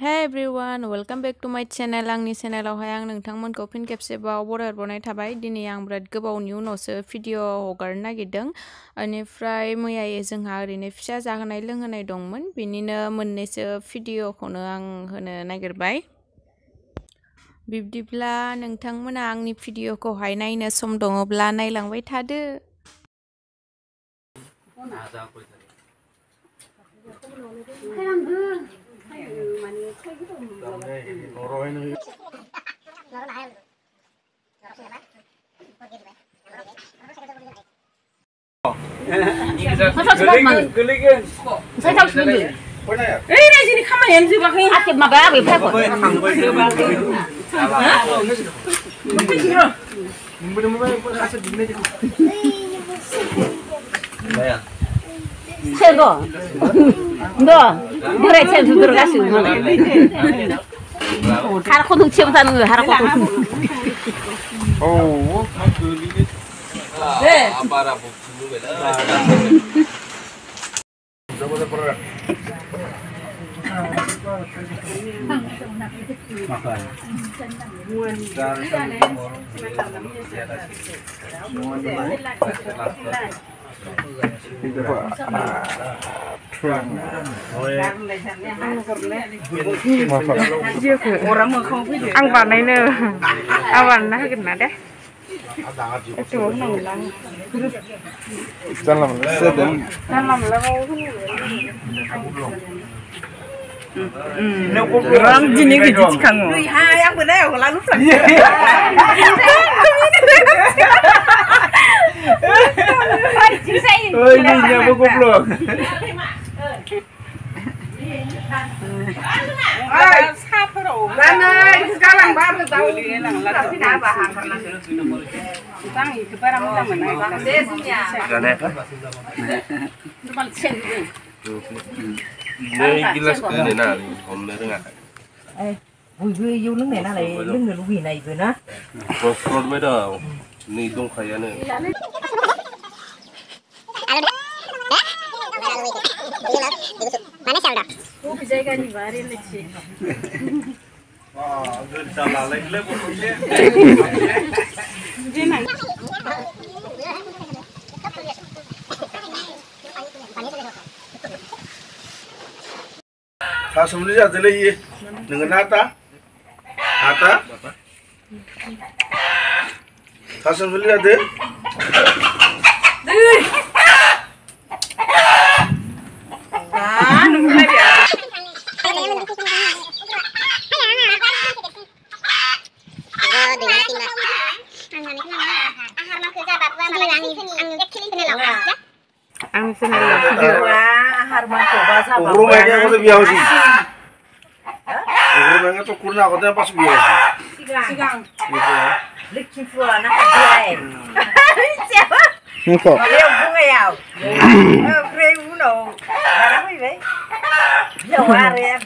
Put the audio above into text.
Hey everyone, welcome back to my channel. आंनि चेनेलावहाय आं नोंथांमोनखौ फिन खेबसेबाव बरायहरनाय थाबाय। दिनै आं बिराद गोबावनि उनावसो भिडिअ हगारनो नागिरदों। बेनिफ्राय मैयायै जोंहा ओरैनो फिसा जाहोनाय लोंहोनाय दंमोन। बेनिनो मोननैसो भिडिअखौनो आं होनो नागिरबाय। बिब्दिब्ला नोंथांमोना आंनि भिडिअखौहाय नायनो सम दङब्ला नायलांबाय थादो। Sego, no, berai sen sudur kasih. Har kau tu cium tangan, har kau tu. Oh, apa dulu bela. Ang baनायनो आं बानायना होगोन ना दे एसे होनांगोन जानला मोनला जादों जानला मोनला आं दिनै बिदि थिखाङो आंबो नायाव लानु oi ini nyamuk goblok gilas ke nena homne dengar Bui yêu nước này lại nước người lùi này rồi na. Front mới đâu ni dong kaya ne Mana siapa? Oh, bisa kan dibarin sih. salah lagi boleh Kasumli aja lagi dengan Nata Kasumli aja Ang senang rumahnya aku tuh biasa sih rumahnya tuh kurna aku tuh pas biasa Sigang. Leki fua nak dia. Siapa? Niko Leo bunga ya. Kreu no. Mana mai bai? Leo are